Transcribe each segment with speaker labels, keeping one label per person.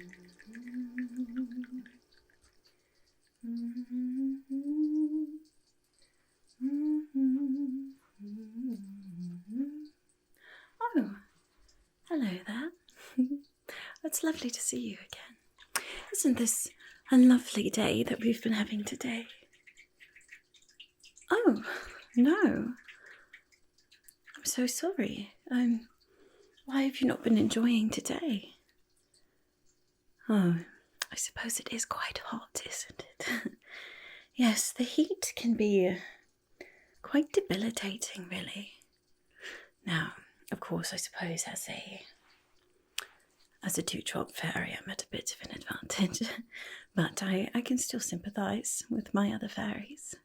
Speaker 1: Oh, hello there. It's lovely to see you again. Isn't this a lovely day that we've been having today? Oh, no. I'm so sorry. Why have you not been enjoying today? Oh, I suppose it is quite hot, isn't it? Yes, the heat can be quite debilitating, really. Now, of course, I suppose as a dewdrop fairy, I'm at a bit of an advantage, but I can still sympathise with my other fairies.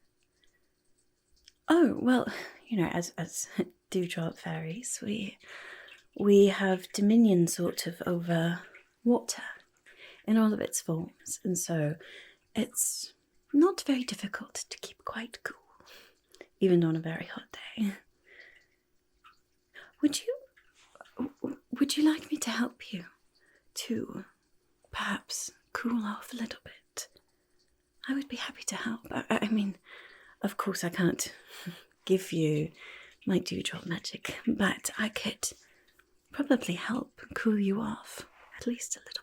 Speaker 1: Oh, well, you know, as dewdrop fairies, we have dominion sort of over water in all of its forms, and so it's not very difficult to keep quite cool, even on a very hot day. Would you like me to help you to perhaps cool off a little bit? I would be happy to help. I mean, of course I can't give you my dewdrop magic, but I could probably help cool you off at least a little bit.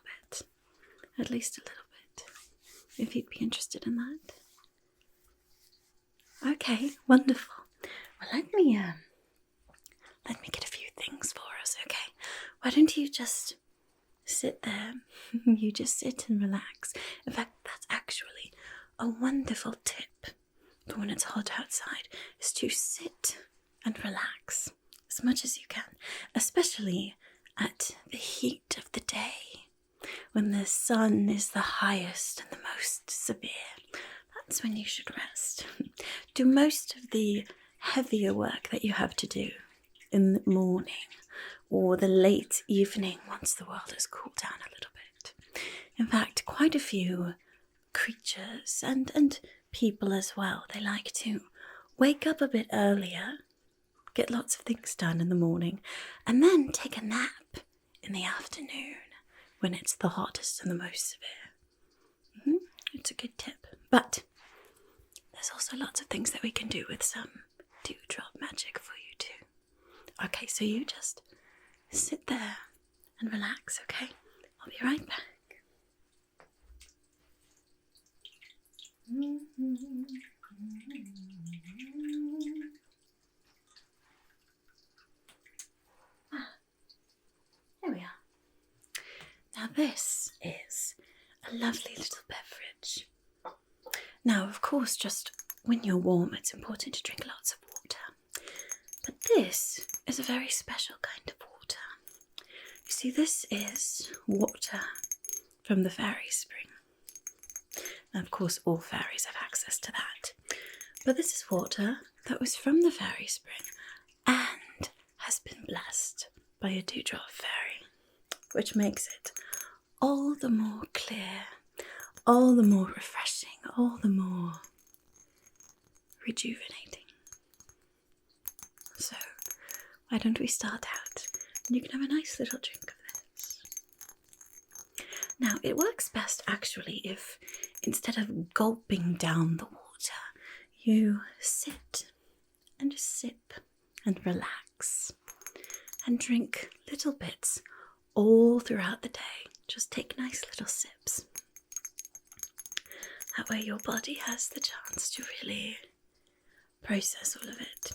Speaker 1: At least a little bit. If you'd be interested in that. Okay, wonderful. Well, let me get a few things for us, okay? Why don't you just sit there? You just sit and relax. In fact, that's actually a wonderful tip for when it's hot outside, is to sit and relax as much as you can, especially at the heat of the day, when the sun is the highest and the most severe. That's when you should rest. Do most of the heavier work that you have to do in the morning or the late evening once the world has cooled down a little bit. In fact, quite a few creatures and people as well, they like to wake up a bit earlier, get lots of things done in the morning, and then take a nap in the afternoon when it's the hottest and the most severe. It's a good tip. But there's also lots of things that we can do with some dewdrop magic for you too. Okay, so you just sit there and relax, okay? I'll be right back. Here we are. Now this is a lovely little beverage. Now, of course, just when you're warm, it's important to drink lots of water. But this is a very special kind of water. You see, this is water from the fairy spring. Now, of course, all fairies have access to that. But this is water that was from the fairy spring and has been blessed by a dewdrop fairy, which makes it all the more clear, all the more refreshing, all the more rejuvenating. So, why don't we start out and you can have a nice little drink of this. Now, it works best actually if instead of gulping down the water, you sit and just sip and relax and drink little bits all throughout the day. Just take nice little sips. That way your body has the chance to really process all of it.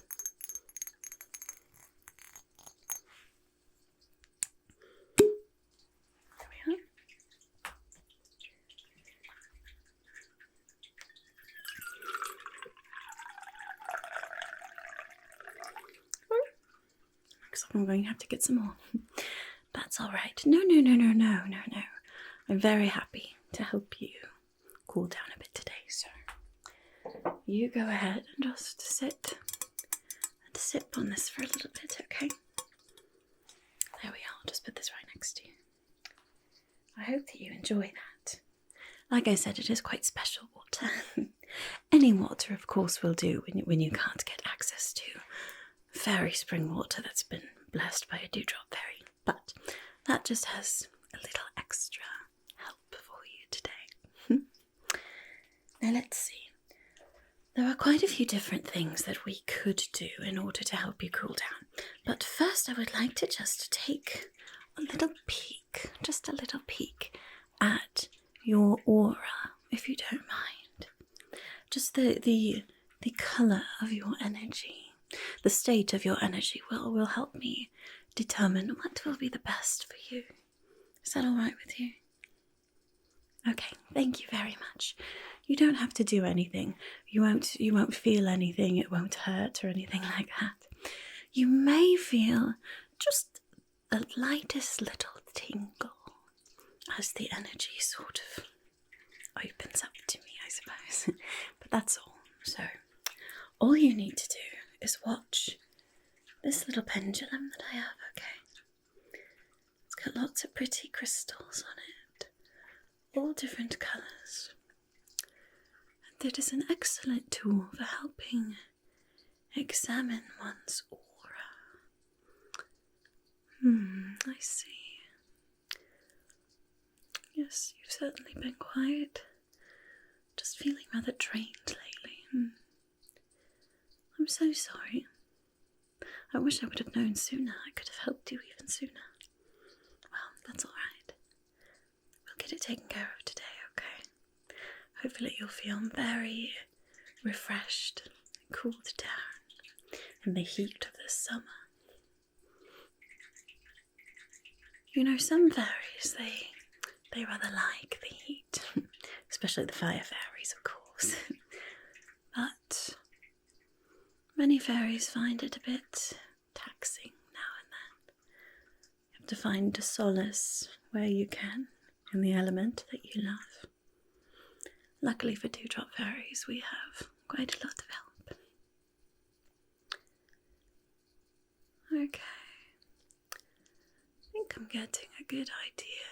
Speaker 1: There we are. Looks like I'm going to have to get some more. That's all right. No. I'm very happy to help you cool down a bit today, so you go ahead and just sit and sip on this for a little bit, okay? There we are. I'll just put this right next to you. I hope that you enjoy that. Like I said, it is quite special water. Any water, of course, will do when you can't get access to fairy spring water that's been blessed by a dewdrop fairy. But that just has a little extra Now let's see. There are quite a few different things that we could do in order to help you cool down. But first I would like to just take a little peek, just a little peek at your aura, if you don't mind. Just the colour of your energy, the state of your energy will help me determine what will be the best for you. Is that all right with you? Okay, thank you very much. You don't have to do anything. You won't feel anything. It won't hurt or anything like that. You may feel just the lightest little tingle as the energy sort of opens up to me, I suppose. But that's all. So, all you need to do is watch this little pendulum that I have, okay? It's got lots of pretty crystals on it, all different colours. And it is an excellent tool for helping examine one's aura. I see. Yes, you've certainly been quiet. Just feeling rather drained lately. I'm so sorry. I wish I would have known sooner. I could have helped you even sooner. Well, that's all right. We'll get it taken care of today, okay? Hopefully you'll feel very refreshed and cooled down in the heat of the summer. You know, some fairies, they rather like the heat, especially the fire fairies, of course. But many fairies find it a bit taxing now and then. You have to find a solace where you can in the element that you love. Luckily for Dewdrop fairies, we have quite a lot of help. Okay. I think I'm getting a good idea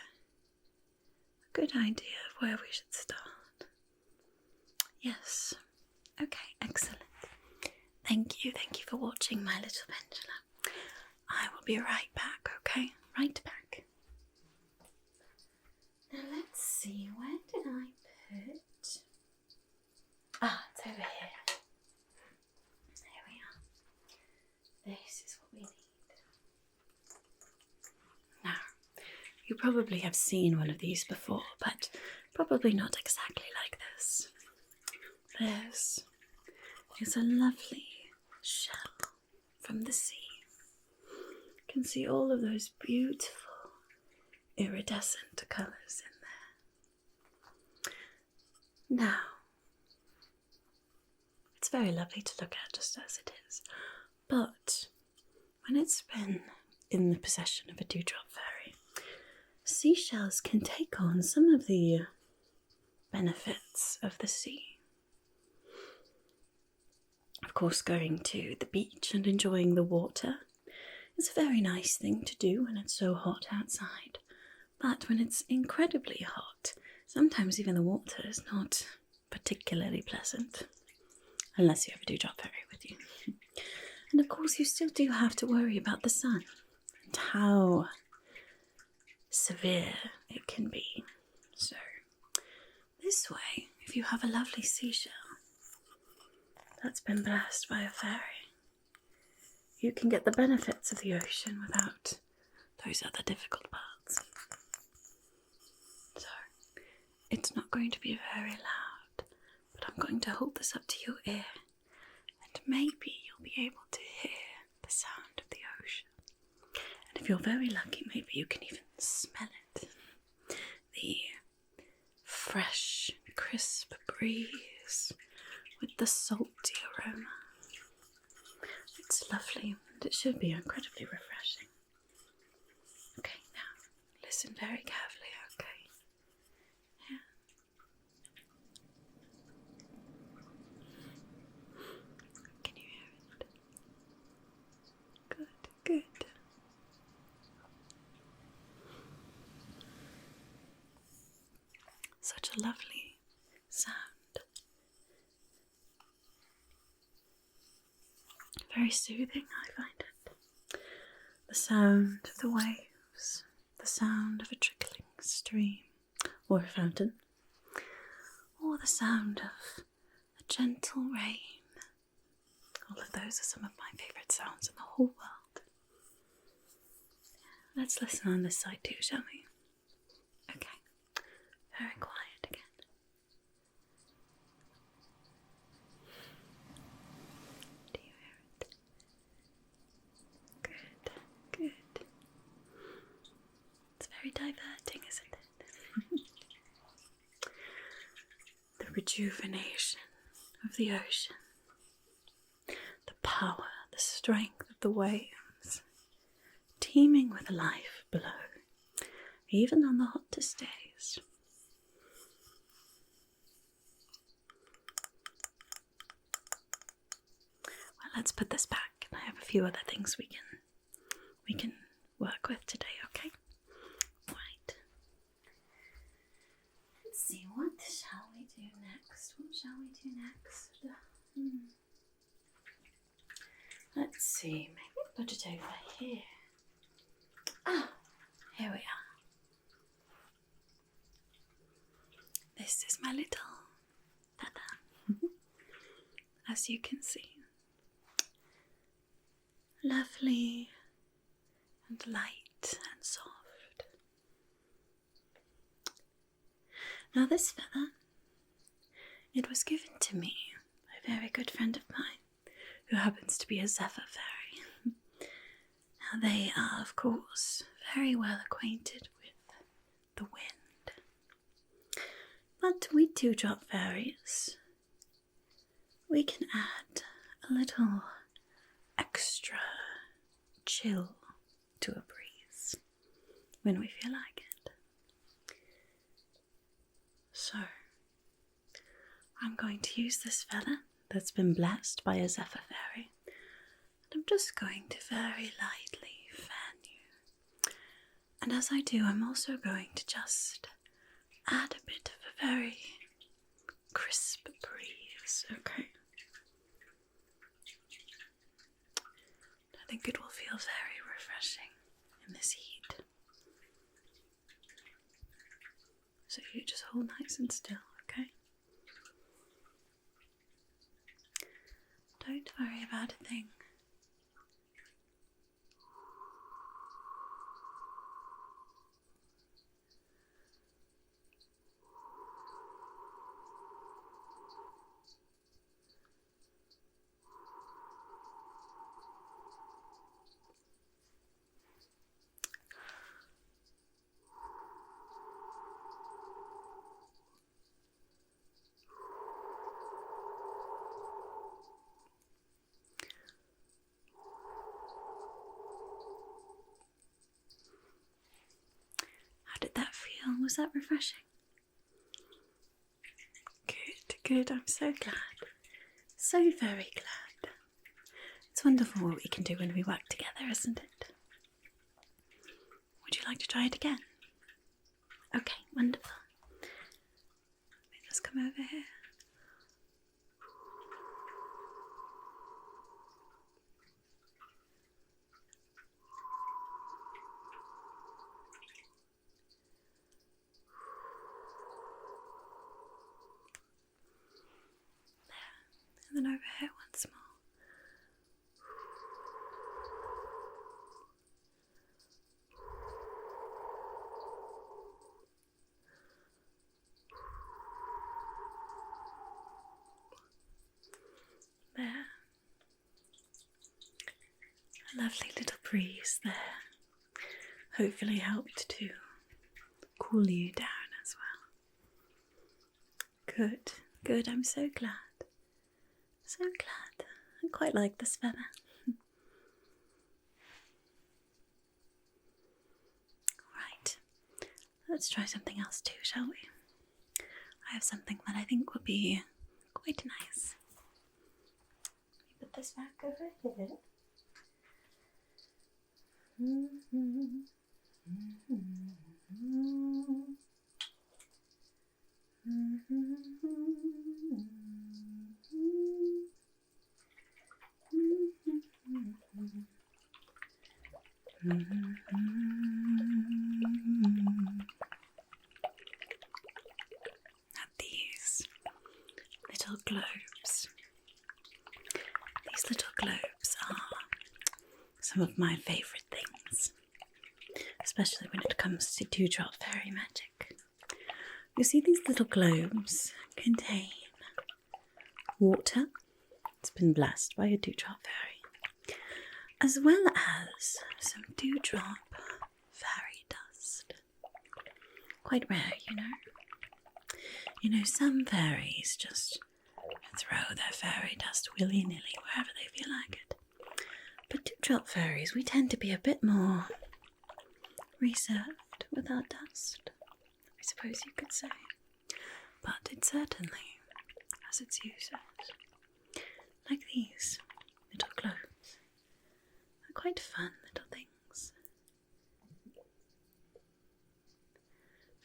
Speaker 1: of where we should start. Yes. Okay, excellent. Thank you for watching my little pendulum. I will be right back, okay? Right back. Now let's see, where did I put... it's over here. There we are. This is what we need. Now, you probably have seen one of these before, but probably not exactly like this. This is a lovely shell from the sea. You can see all of those beautiful iridescent colours in there. Now, it's very lovely to look at just as it is, but when it's been in the possession of a dewdrop fairy, seashells can take on some of the benefits of the sea. Of course, going to the beach and enjoying the water is a very nice thing to do when it's so hot outside. But when it's incredibly hot, sometimes even the water is not particularly pleasant. Unless you have a dewdrop fairy with you. And of course, you still do have to worry about the sun and how severe it can be. So, this way, if you have a lovely seashell that's been blessed by a fairy, you can get the benefits of the ocean without those other difficult parts. So, it's not going to be very loud, but I'm going to hold this up to your ear, and maybe you'll be able to hear the sound of the ocean. And if you're very lucky, maybe you can even smell it. The fresh, crisp breeze with the salty aroma. It's lovely, and it should be incredibly refreshing. Okay, now listen very carefully, okay? Yeah. Can you hear it? Good, good. Such a lovely sound. Very soothing, I find it. The sound of the waves, the sound of a trickling stream or a fountain, or the sound of a gentle rain. All of those are some of my favourite sounds in the whole world. Let's listen on this side too, shall we? Okay, very quiet again. Do you hear it? Good, good. It's very diverting, isn't it? The rejuvenation of the ocean. The power, the strength of the waves. Teeming with life below, even on the hottest days. Well, let's put this back, and I have a few other things we can work with today, okay? Right. Let's see, what shall we do next? What shall we do next? Let's see, maybe put it over here. Ah, here we are. This is my little feather, as you can see. Lovely and light and soft. Now this feather, it was given to me by a very good friend of mine, who happens to be a zephyr fairy. Now they are, of course, very well acquainted with the wind. But we dewdrop fairies, we can add a little extra chill to a breeze when we feel like it. So, I'm going to use this feather that's been blessed by a zephyr fairy, and I'm just going to very lightly fan you. And as I do, I'm also going to just add a bit of a very crisp breeze, okay? I think it will feel very refreshing in this heat. So you just hold nice and still, okay? Don't worry about a thing. How did that feel? Was that refreshing? Good, good. I'm so glad. So very glad. It's wonderful what we can do when we work together, isn't it? Would you like to try it again? Okay, wonderful. Let me just come over here. And then over here once more. There. A lovely little breeze there. Hopefully helped to cool you down as well. Good, good. I'm so glad. So glad. I quite like this feather. Right. Let's try something else too, shall we? I have something that I think will be quite nice. Let me put this back over here. Now these little globes. These little globes are some of my favourite things, especially when it comes to Dewdrop fairy magic. You see, these little globes contain water. It's been blessed by a Dewdrop fairy, as well as some Dewdrop fairy dust. Quite rare, you know. You know, some fairies just throw their fairy dust willy-nilly wherever they feel like it. But Dewdrop fairies, we tend to be a bit more reserved with our dust, I suppose you could say. But it certainly has its uses. Like these little globes. They're quite fun little things.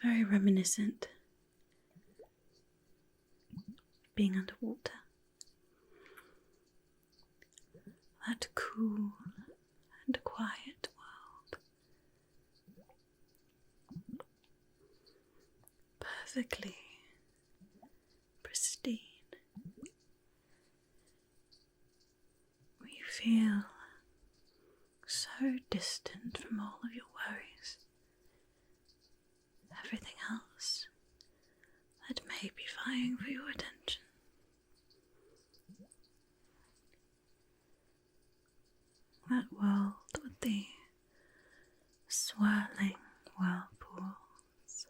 Speaker 1: Very reminiscent of being underwater. That cool and quiet world. Perfectly pristine. Where you feel so distant from all of your worries. Everything else that may be vying for your attention. That world with the swirling whirlpools,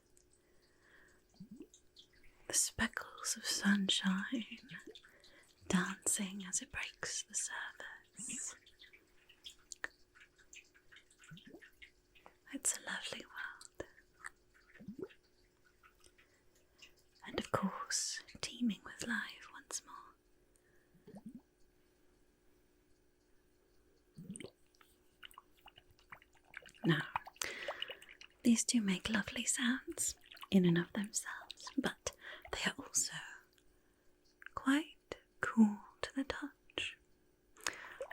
Speaker 1: the speckles of sunshine dancing as it breaks the surface. It's a lovely world. And of course, teeming with life once more. Now, these do make lovely sounds in and of themselves, but they are also quite cool to the touch.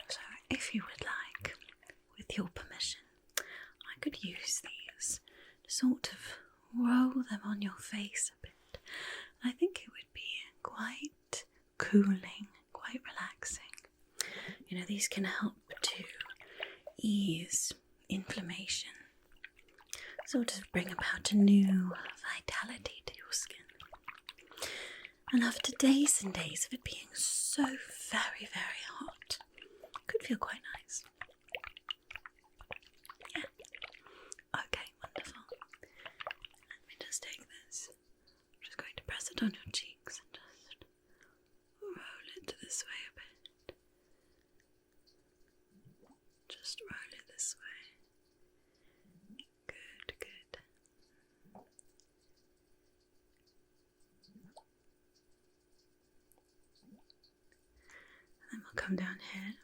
Speaker 1: So if you would like, with your permission, I could use these to sort of roll them on your face a bit. I think it would be quite cooling, quite relaxing. You know, these can help to ease inflammation, sort of bring about a new vitality to your skin. And after days and days of it being so very, very hot, it could feel quite nice. Yeah. Okay, wonderful. Let me just take this. I'm just going to press it on your cheeks and just roll it this way a bit. Just roll it this way. Good, good. And then we'll come down here,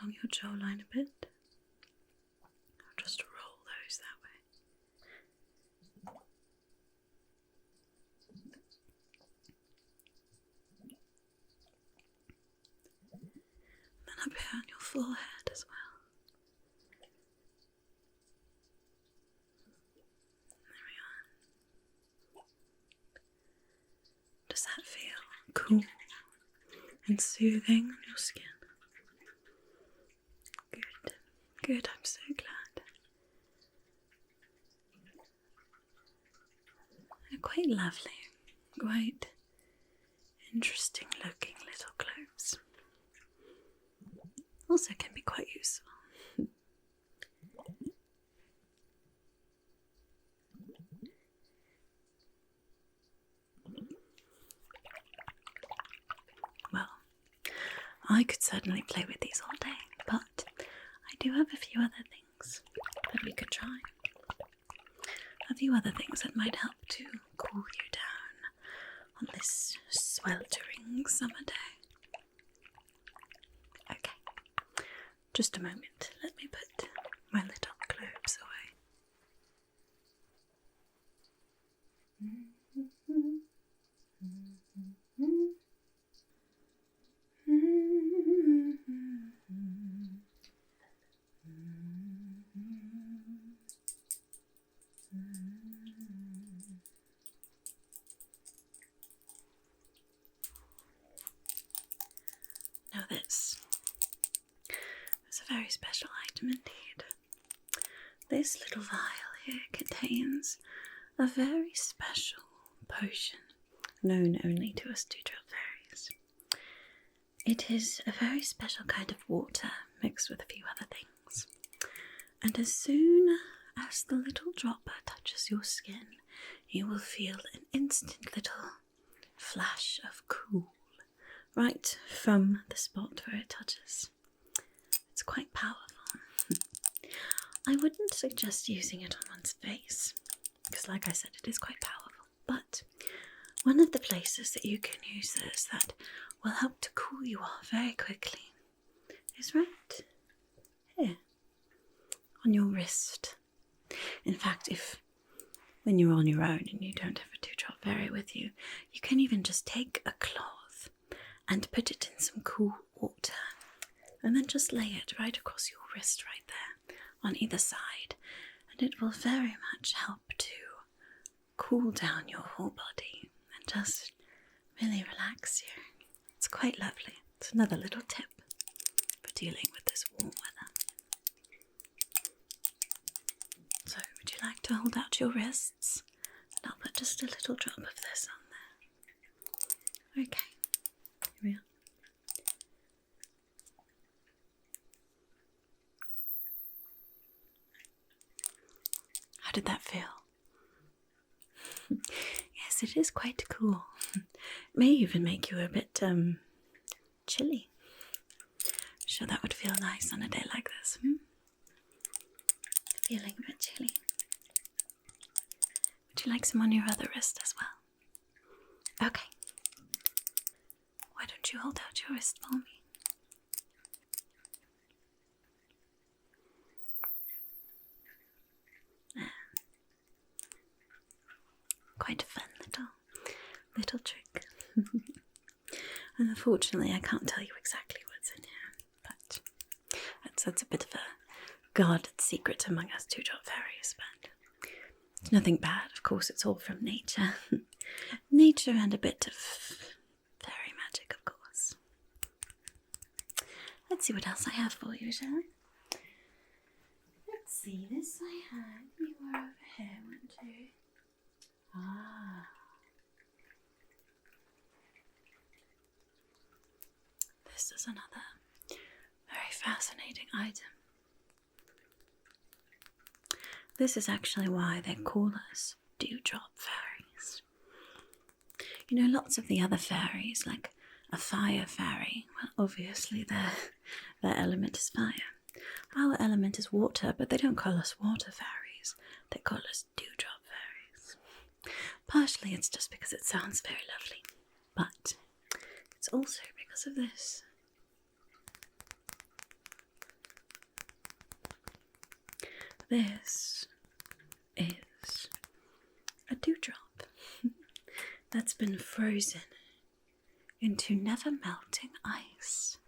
Speaker 1: along your jawline a bit. I'll just roll those that way. Then up here on your forehead as well. There we are. Does that feel cool and soothing on your skin? Good, good, I'm so glad. They're quite lovely, quite interesting looking little globes. Also can be quite useful. Well, I could certainly play with these all day, but I do have a few other things that we could try. A few other things that might help to cool you down on this sweltering summer day. Okay, just a moment. Let me put my little globes away. this is a very special item indeed. This little vial here contains a very special potion known only to us Dewdrop fairies. It is a very special kind of water mixed with a few other things. And as soon as the little dropper touches your skin, you will feel an instant little flash of cool right from the spot where it touches. It's quite powerful. I wouldn't suggest using it on one's face, because like I said, it is quite powerful. But one of the places that you can use this that will help to cool you off very quickly is right here, on your wrist. In fact, when you're on your own and you don't have a Dewdrop fairy with you, you can even just take a cloth and put it in some cool water and then just lay it right across your wrist right there on either side, and it will very much help to cool down your whole body and just really relax you. It's quite lovely. It's another little tip for dealing with this warm weather. So, would you like to hold out your wrists? And I'll put just a little drop of this on there. Okay, here we are. How did that feel? Yes, it is quite cool. It may even make you a bit chilly. I'm sure that would feel nice on a day like this. Feeling a bit chilly. Would you like some on your other wrist as well? Okay. Why don't you hold out your wrist for me? Quite a fun little trick. And unfortunately I can't tell you exactly what's in here, but that's a bit of a guarded secret among us Dewdrop fairies, but it's nothing bad. Of course, it's all from nature. Nature and a bit of fairy magic, of course. Let's see what else I have for you, shall we? Let's see, this I had. You were over here, weren't you? Ah. This is another very fascinating item. This is actually why they call us Dewdrop fairies. You know, lots of the other fairies, like a fire fairy, well, obviously their element is fire. Our element is water, but they don't call us water fairies. They call us Dewdrop fairies. Partially it's just because it sounds very lovely, but it's also because of this. This is a dewdrop that's been frozen into never-melting ice.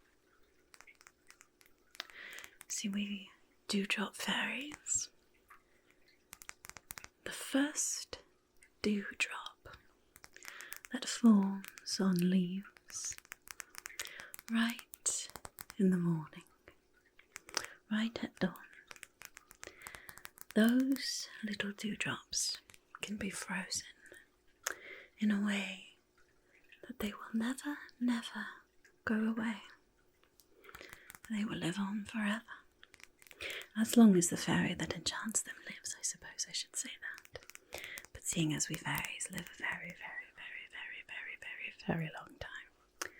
Speaker 1: See, we Dewdrop fairies, the first dewdrop that forms on leaves right in the morning, right at dawn. Those little dewdrops can be frozen in a way that they will never, never go away. They will live on forever. As long as the fairy that enchants them lives, I suppose I should say that. But seeing as we fairies live a very, very, very, very, very, very, very long time,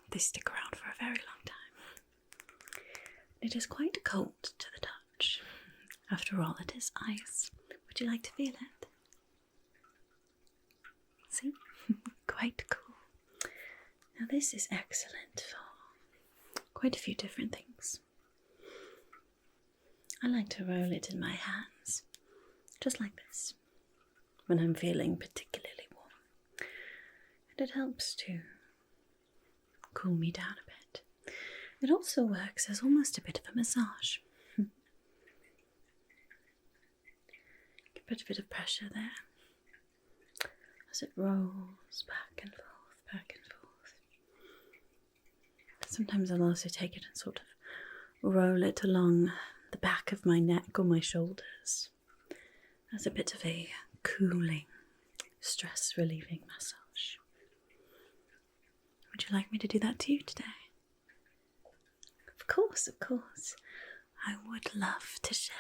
Speaker 1: they stick around for a very long time. It is quite cold to the touch. After all, it is ice. Would you like to feel it? See? Quite cool. Now this is excellent for quite a few different things. I like to roll it in my hands, just like this, when I'm feeling particularly warm. And it helps to cool me down a bit. It also works as almost a bit of a massage. Put a bit of pressure there as it rolls back and forth, back and forth. sometimes I'll also take it and sort of roll it along the back of my neck or my shoulders as a bit of a cooling, stress-relieving massage. Would you like me to do that to you today? Of course, of course. I would love to share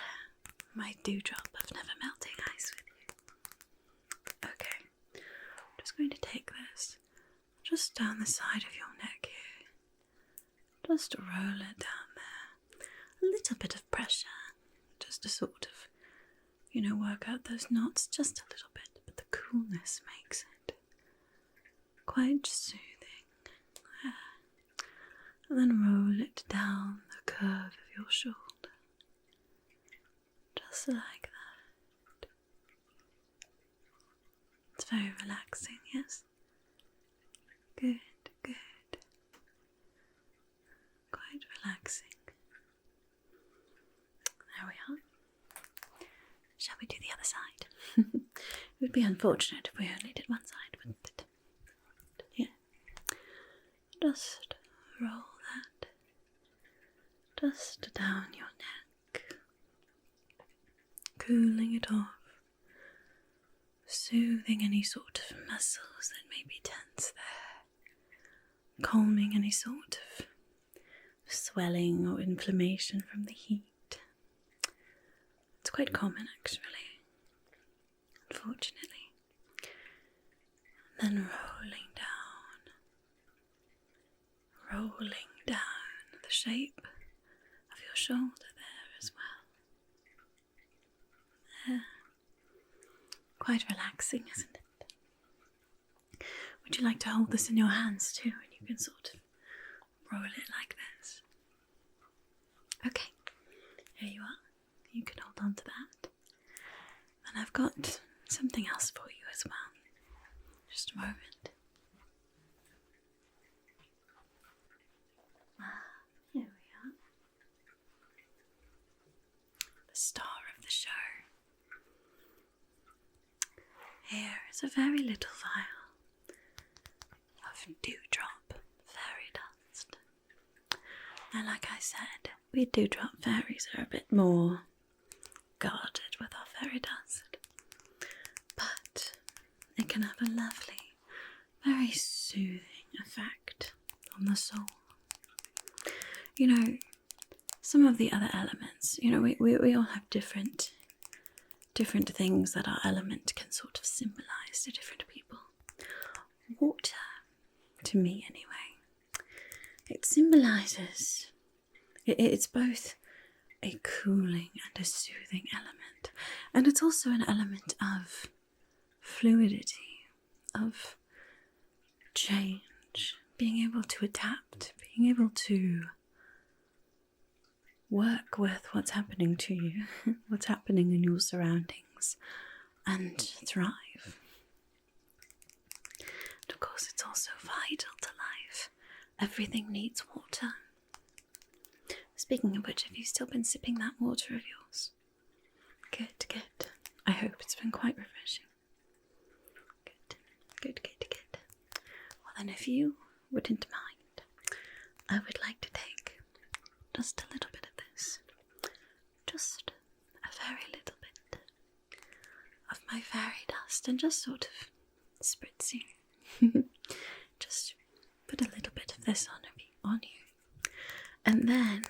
Speaker 1: my Dewdrop of Nevermelting Ice with you. Okay, I'm just going to take this just down the side of your neck here. Just roll it down there. A little bit of pressure, just to sort of, work out those knots just a little bit, but the coolness makes it quite soothing. And then roll it down the curve of your shoulder, just like that. It's very relaxing, yes? Good, good. Quite relaxing. There we are. Shall we do the other side? It would be unfortunate if we only did one side, wouldn't it? Yeah. Just roll that just down your neck, cooling it off, soothing any sort of muscles that may be tense there, calming any sort of swelling or inflammation from the heat. It's quite common, actually, unfortunately. And then rolling down the shape of your shoulder there as well. There. Quite relaxing, isn't it? Would you like to hold this in your hands too, and you can sort of roll it like this? Okay, here you are. You can hold on to that. And I've got something else for you as well. Just a moment. Here we are. The star of the show. Here is a very little vial of Dewdrop fairy dust. Now, like I said, we Dewdrop fairies are a bit more guarded with our fairy dust, but it can have a lovely, very soothing effect on the soul. Some of the other elements, we all have different things that our element can sort of symbolize to different people. Water, to me anyway, it symbolizes, it's both a cooling and a soothing element, and it's also an element of fluidity, of change, being able to adapt, being able to work with what's happening to you, what's happening in your surroundings, and thrive. And of course, it's also vital to life. Everything needs water. Speaking of which, have you still been sipping that water of yours? Good, good. I hope it's been quite refreshing. Good, good, good, good. Well then, if you wouldn't mind, I would like to take just a little bit of this. Just a very little bit of my fairy dust, and just sort of spritz you. Just put a little bit of this on you. And then,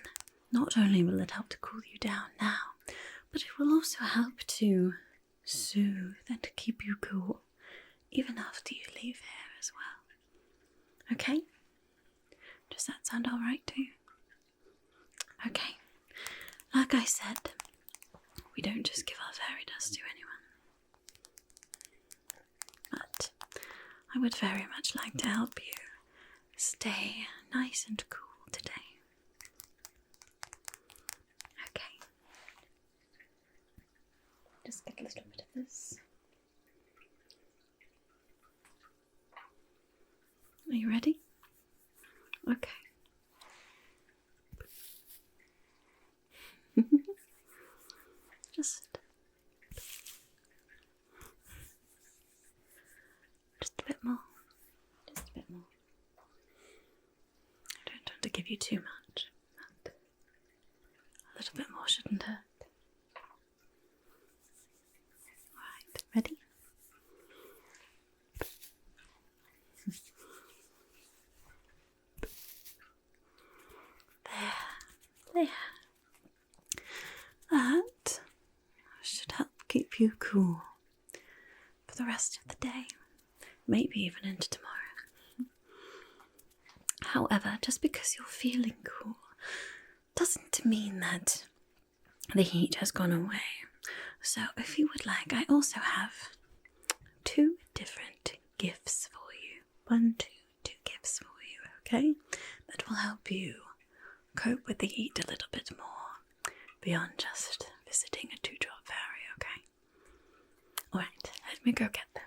Speaker 1: not only will it help to cool you down now, but it will also help to soothe and to keep you cool even after you leave here as well. Okay? Does that sound alright to you? Okay. Like I said, we don't just give our fairy dust to anyone. But I would very much like to help you stay nice and cool today. Okay. Just get a little bit of this. Are you ready? Okay. Just a bit more. Just a bit more. I don't want to give you too much. But a little bit more shouldn't hurt. Alright, ready? There. That should help keep you cool for the rest of the day, maybe even into tomorrow. However, just because you're feeling cool doesn't mean that the heat has gone away. So if you would like, I also have 2 different gifts for you. Two gifts for you, okay? That will help you cope with the heat a little bit more beyond just visiting a Dewdrop fairy, okay? Alright, let me go get them.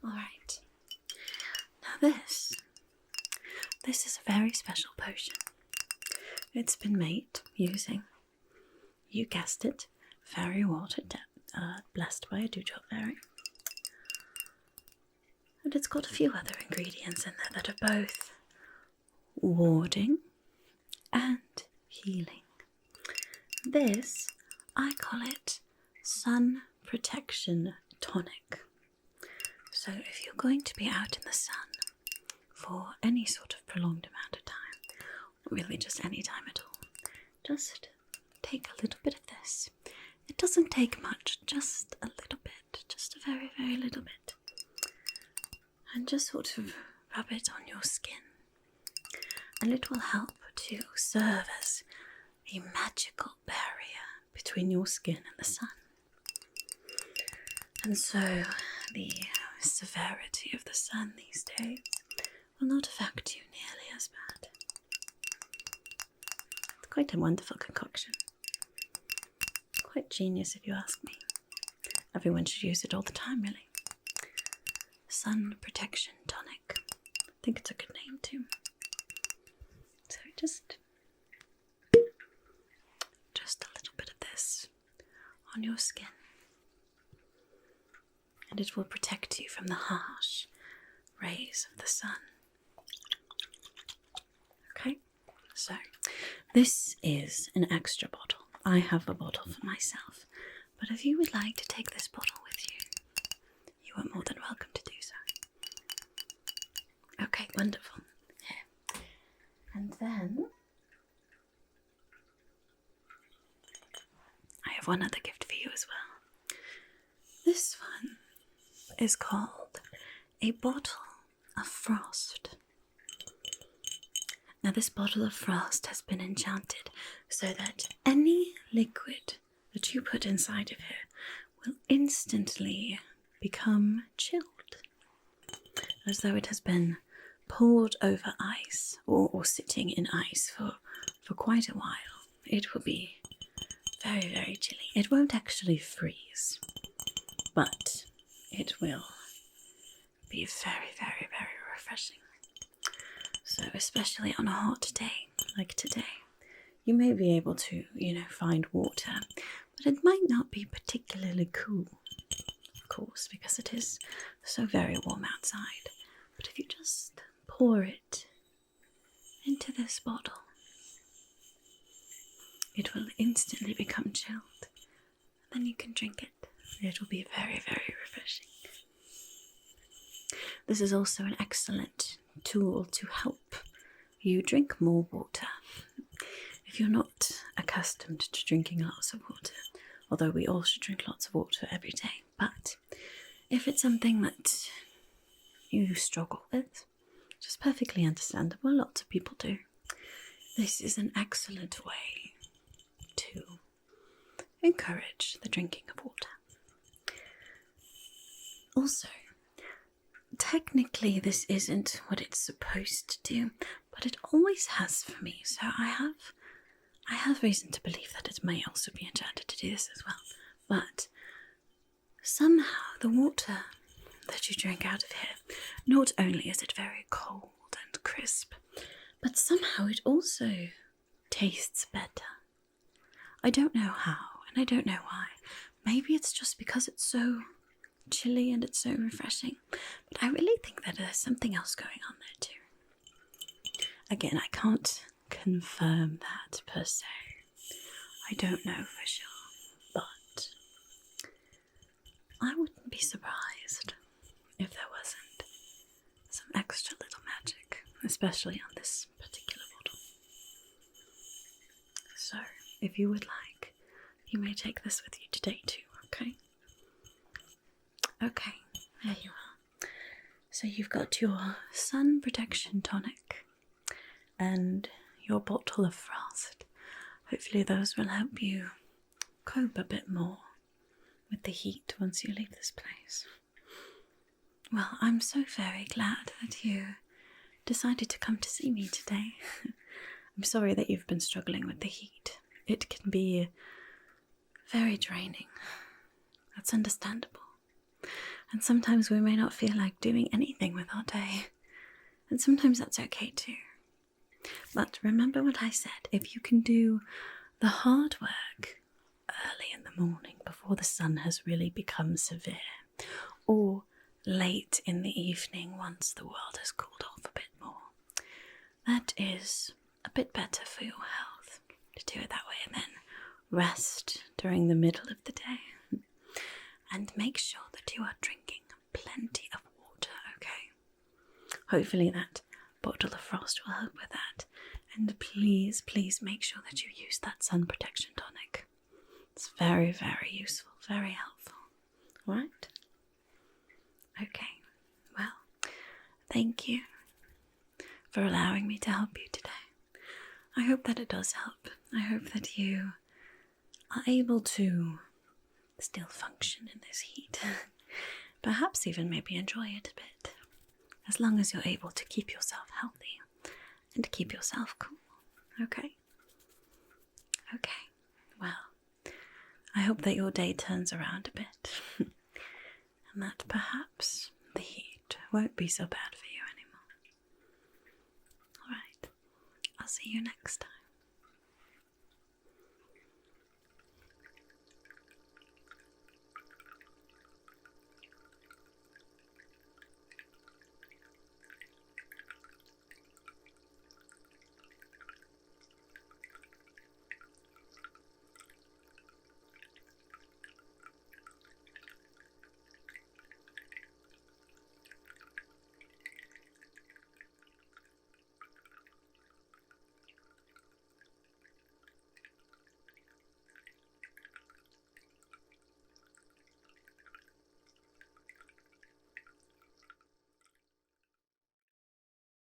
Speaker 1: Alright, now this is a very special potion. It's been made using, you guessed it, fairy water blessed by a Dewdrop fairy. And it's got a few other ingredients in there that are both warding and healing. This, I call it Sun Protection Tonic. So if you're going to be out in the sun for any sort of prolonged amount of time, or really just any time at all, just take a little bit of this. It doesn't take much, just a little bit, just a very, very little bit. And just sort of rub it on your skin. And it will help to serve as a magical barrier between your skin and the sun. And so the severity of the sun these days will not affect you nearly as bad. It's quite a wonderful concoction. Quite genius if you ask me. Everyone should use it all the time, really. Sun Protection Tonic. I think it's a good name too. So just a little bit of this on your skin. And it will protect you from the harsh rays of the sun. Okay, so this is an extra bottle. I have a bottle for myself, but if you would like to take this bottle with you, you are more than welcome to do so. Okay, wonderful. Here. And then I have one other gift for you as well. This one is called a bottle of frost. Now this bottle of frost has been enchanted so that any liquid that you put inside of here will instantly become chilled, as though it has been poured over ice or sitting in ice for quite a while. It will be very, very chilly. It won't actually freeze, but it will be very, very, very refreshing. So especially on a hot day like today, you may be able to, find water, but it might not be particularly cool, of course, because it is so very warm outside. But if you just pour it into this bottle, it will instantly become chilled. Then you can drink it. It will be very, very refreshing. This is also an excellent tool to help you drink more water. If you're not accustomed to drinking lots of water, although we all should drink lots of water every day, but if it's something that you struggle with, which is perfectly understandable, lots of people do, this is an excellent way to encourage the drinking of water. Also, technically this isn't what it's supposed to do, but it always has for me, so I have reason to believe that it may also be enchanted to do this as well. But somehow the water that you drink out of here, not only is it very cold and crisp, but somehow it also tastes better. I don't know how, and I don't know why. maybe it's just because it's so chilly and it's so refreshing, but I really think that there's something else going on there too. Again, I can't confirm that per se. I don't know for sure, but I wouldn't be surprised if there wasn't some extra little magic, especially on this particular bottle. So, if you would like, you may take this with you today too, okay? Okay, there you are. So you've got your sun protection tonic and your bottle of frost. Hopefully those will help you cope a bit more with the heat once you leave this place. Well, I'm so very glad that you decided to come to see me today. I'm sorry that you've been struggling with the heat. It can be very draining. That's understandable. And sometimes we may not feel like doing anything with our day. And sometimes that's okay too. But remember what I said, if you can do the hard work early in the morning before the sun has really become severe, or late in the evening once the world has cooled off a bit more, that is a bit better for your health to do it that way, and then rest during the middle of the day. And make sure that you are drinking plenty of water, okay? Hopefully that bottle of frost will help with that. And please, please make sure that you use that sun protection tonic. It's very, very useful, very helpful. Alright? Okay, well, thank you for allowing me to help you today. I hope that it does help. I hope that you are able to still function in this heat. Perhaps even maybe enjoy it a bit. As long as you're able to keep yourself healthy and keep yourself cool. Okay? Okay. Well, I hope that your day turns around a bit. And that perhaps the heat won't be so bad for you anymore. Alright. I'll see you next time.